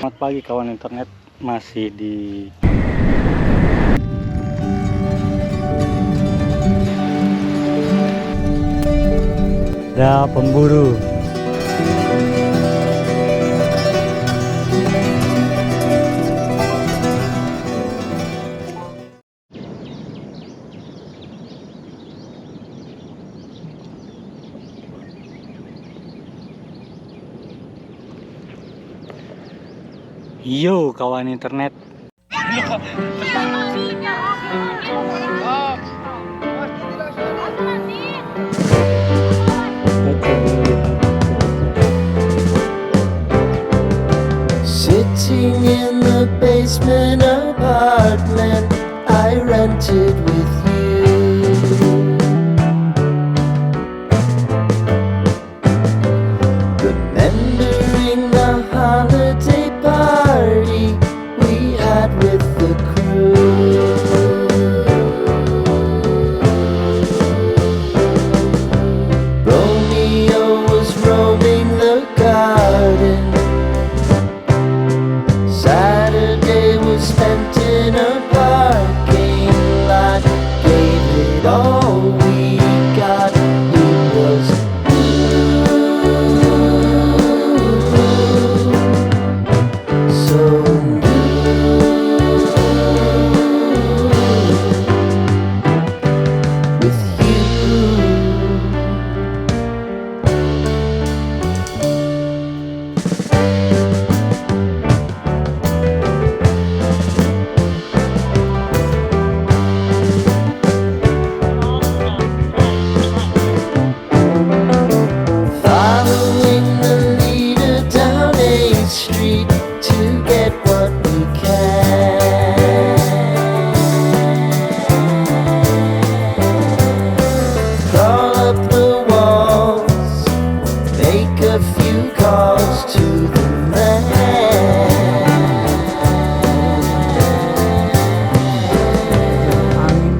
Selamat pagi kawan internet, masih di ada pemburu. Yo kawan internet. Sitting in the basement apartment I rented with you, remembering the holiday party we had with the crew. Romeo was roaming the garden, Saturday was spent in a parking lot. Gave it all we got. It was so with you. Following the leader down 8th Street to get what we can. Crawl up the walls, make a few calls to the man.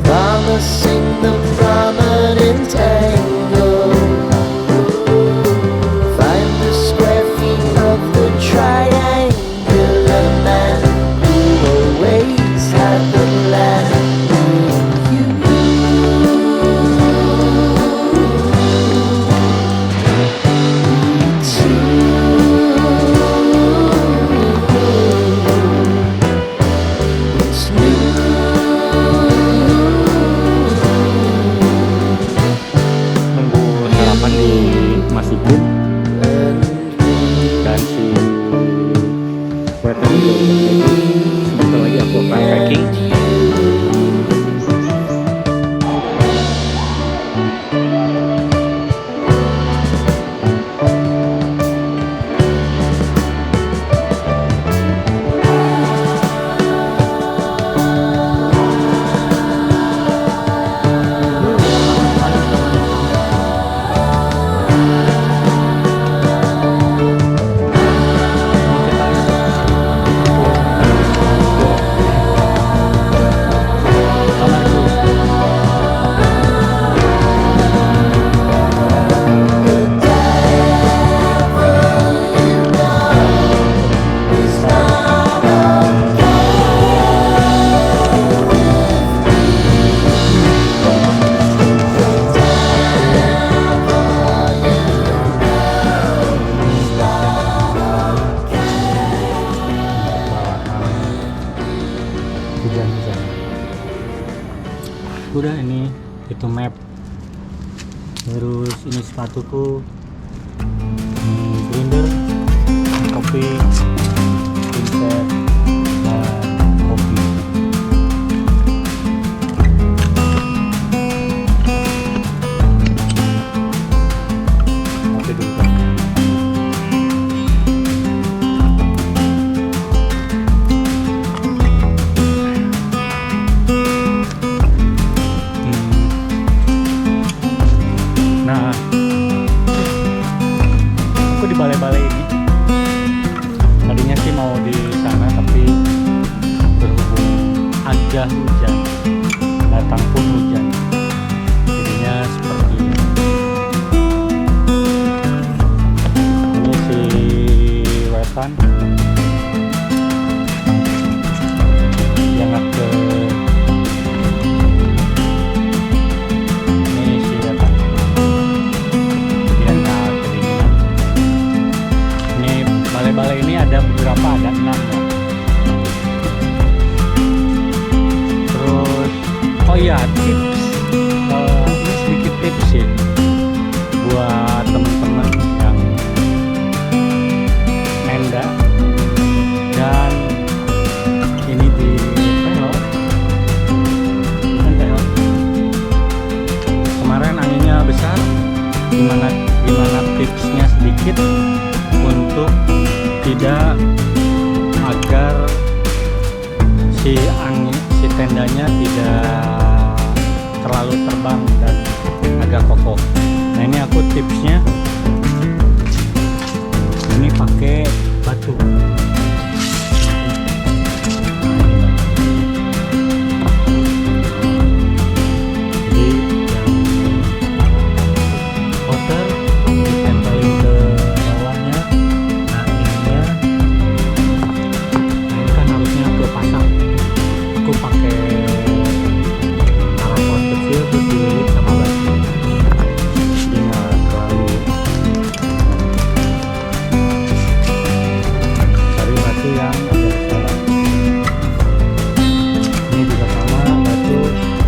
Promising the prominent angle, find the square feet of the triangular man who always had the land with you. It's new. Nunggu sarapan di Masjid dan si waiter juga udah jadi. Sebentar lagi aku akan packing. Hujan. Udah ini itu map. Terus ini sepatuku, grinder, kopi, pinset, dan kopi. Kopi dulu kan. Nah, aku di balai-balai ini. Tadinya sih mau di sana, tapi berhubung aja hujan, datang pun hujan, jadinya seperti ini. Ini si wetan berapa, ada 6 ya. Terus oh iya, tips, ini sedikit tips sih buat teman-teman yang tenda dan ini di pelot, bukan pelot. Kemarin anginnya besar, gimana tipsnya sedikit untuk tidak, agar si tendanya tidak terlalu terbang dan agak kokoh. Nah ini aku tipsnya, ini pakai batu. Jadi outer ditempelin ke bawahnya. Nah ininya, ini kan harusnya aku pasang. Aku pakai parafon kecil terus dililit sama batu. Jadi nggak terlalu, cari batu yang agak besar. Ini juga sama batu,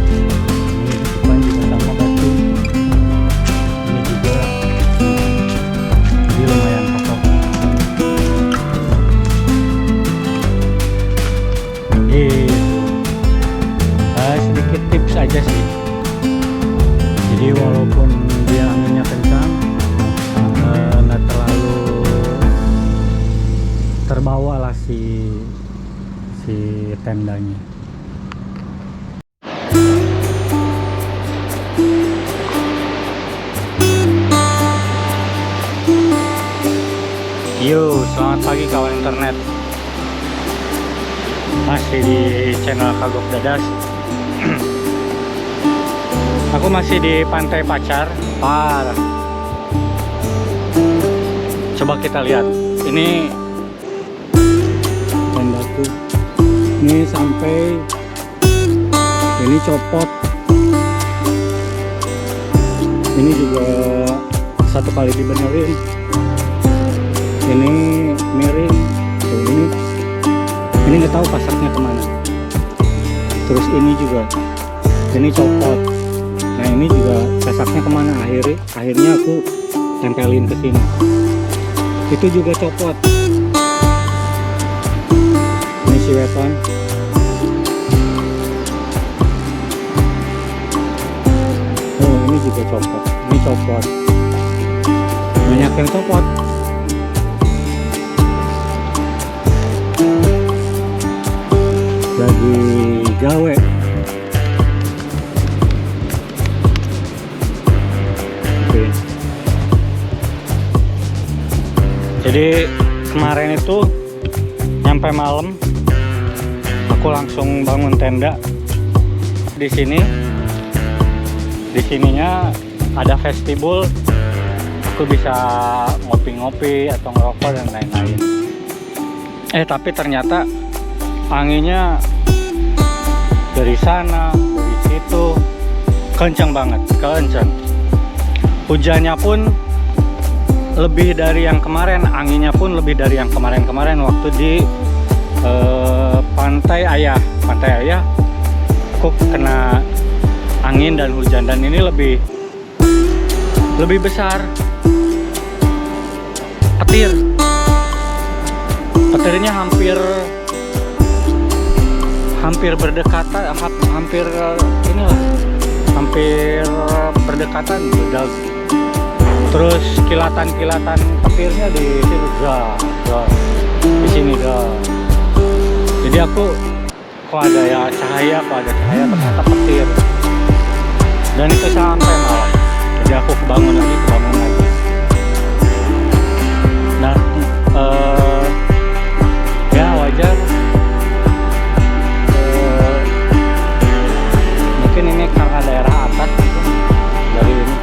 ini di depan juga sama batu, ini juga, jadi lumayan kokoh. Sedikit tips aja sih. Jadi walaupun dia anginnya kencang, nggak terlalu terbawa lah si tendanya. Yo, selamat pagi kawan internet. Masih di channel Kagok Dadas. Aku masih di Pantai Pacar. Parah. Coba kita lihat. Ini tendaku. Ini sampai ini copot. Ini juga 1 kali dibenerin. Ini miring. Tuh, ini nggak tahu pasarnya kemana. Terus ini juga, ini copot. Nah ini juga sesaknya kemana, akhirnya aku tempelin ke sini. Itu juga copot. Ini si weton. Oh ini juga copot. Ini copot. Banyak yang copot. Lagi gawe. Oke. Jadi kemarin itu nyampe malam, aku langsung bangun tenda di sini. Di sininya ada vestibul, aku bisa ngopi-ngopi atau ngerokok dan lain-lain. Tapi ternyata anginnya dari sana, dari situ, kencang banget, kencang. Hujannya pun lebih dari yang kemarin, anginnya pun lebih dari yang kemarin-kemarin waktu di Pantai Ayah. Pantai Ayah, aku kena angin dan hujan, dan ini lebih besar. Petirnya hampir berdekatan, hampir berdekatan. Terus kilatan petirnya di sini. Jadi aku kok ada cahaya, ternyata petir. Dan itu sampai malam. Jadi aku kebangun lagi. Nah, ya wajar. Mungkin ini karena daerah atas gitu, dari ini.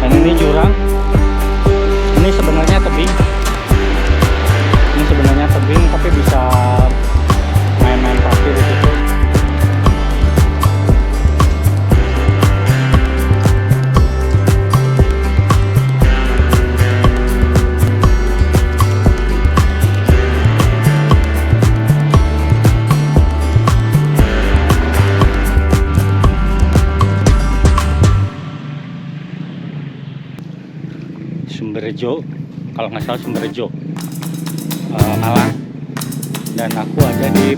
Dan ini jurang. Ini sebenarnya tebing. Tapi bisa main-main pasir di situ. Sumberjo, kalau nggak salah Sumberjo, Malang. Dan aku ada di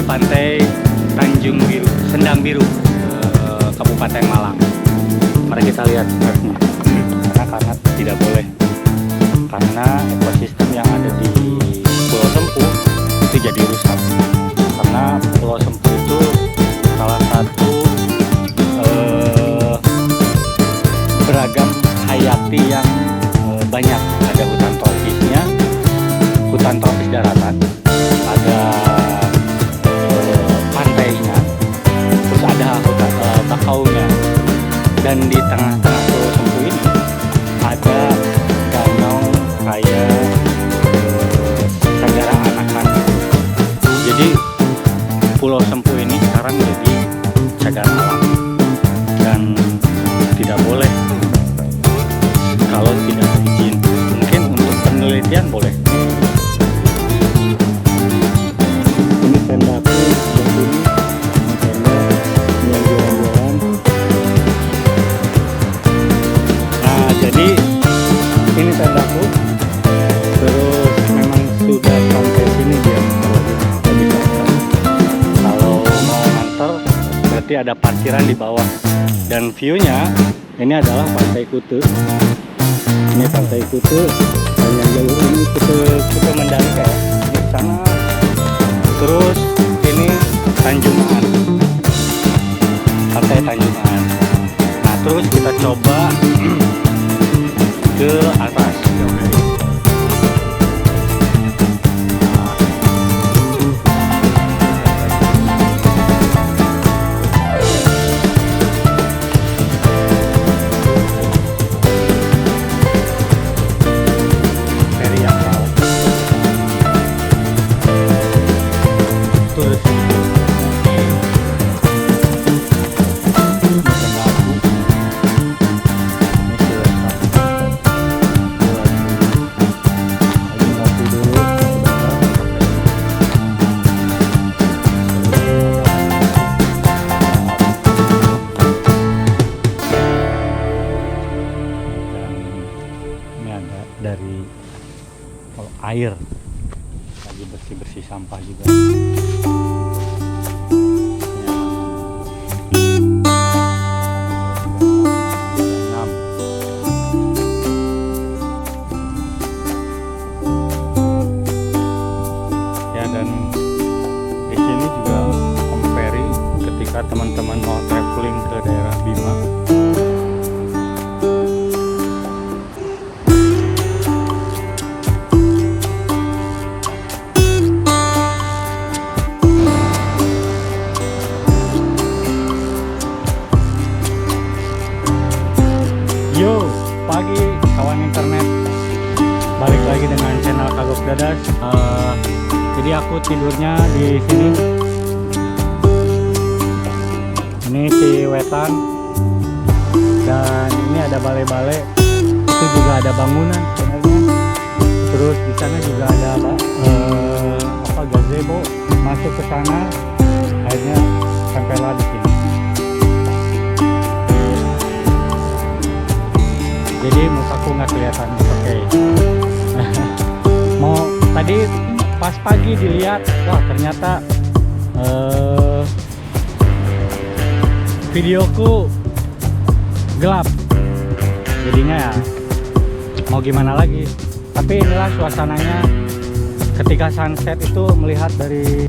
pantai Tanjung Biru, Sendang Biru, Kabupaten Malang. Mari kita lihat mapnya. Karena tidak boleh, karena ekosistem yang ada di Pulau Sempu itu jadi rusak. Karena Pulau Sempu itu salah satu beragam hayati yang banyak. Ada hutan tropisnya, hutan tropis daratan, ada pantainya, terus ada hutan bakaunya, dan di tengah-tengah Pulau Sempu ini ada danau kaya Sagara Anakan. Jadi Pulau Sempu ini sekarang jadi cagar alam dan tidak boleh kalau tidak izin. Mungkin untuk penelitian boleh. Ini tendaku dan ini tenda yang jualan-jualan. Nah, jadi ini tendaku. Terus memang sudah sampai sini dia. Kalau mau nganter berarti ada parkiran di bawah. Dan view-nya ini adalah Pantai Kutu. Ini Pantai Kutu, dan yang jalur ini Kutu Mandalika ya. Ini ke sana. Terus ini Tanjungan, Pantai Tanjungan. Nah, terus kita coba ke atas. Dari air lagi bersih-bersih sampah juga. Ya, dan di sini juga compare ketika teman-teman mau traveling ke daerah Bima. Yo, pagi kawan internet, balik lagi dengan channel Kagok Dadas. Jadi aku tidurnya di sini. Ini si Wetan, dan ini ada balai-balai. Itu juga ada bangunan sebenarnya. Terus di sana juga ada gazebo. Masuk ke sana, akhirnya sampailah di sini. Jadi mukaku nggak kelihatan, oke. Mau tadi pas pagi dilihat, wah ternyata videoku gelap. Jadinya ya mau gimana lagi. Tapi inilah suasananya ketika sunset itu melihat dari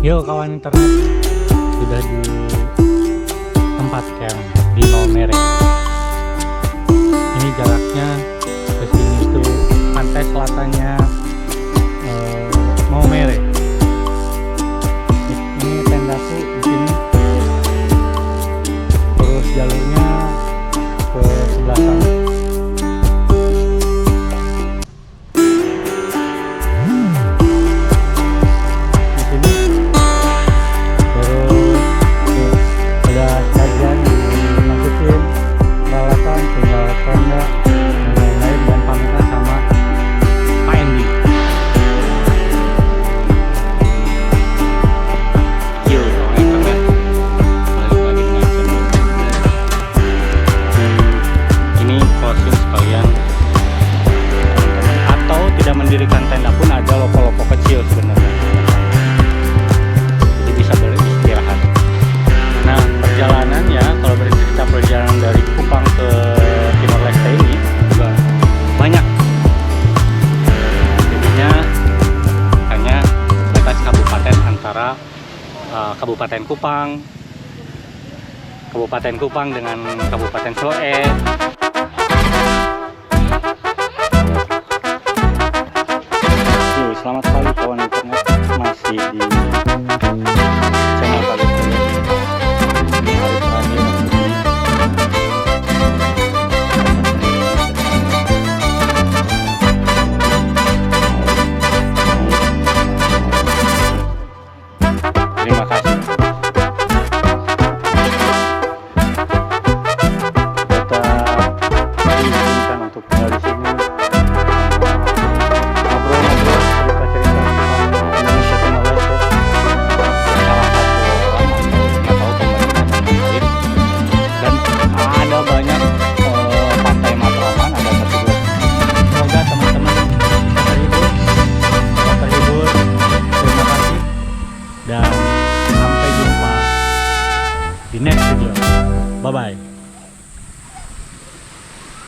Yo kawan internet, sudah di tempat camp di Maumere. Ini jaraknya ke sini tuh pantai selatannya Maumere. Ini satu di sini. Terus jalurnya ke sebelah sana. Di sini. Terus ada sajian dimasukin peralatan, tinggal tenda dan lain-lain, dan pamitan sama Pak Endi. Yuk, internet balik lagi dengan channel. Ini closing sekalian, atau tidak mendirikan tenda pun ada loko-loko kecil sebenarnya, jadi bisa beristirahat. Nah, perjalanannya, kalau bercerita perjalanan dari Kupang ke Timor Leste ini juga banyak. Jadinya hanya batas kabupaten antara Kabupaten Kupang dengan Kabupaten Soe. Selamat pagi kawan internet, masih di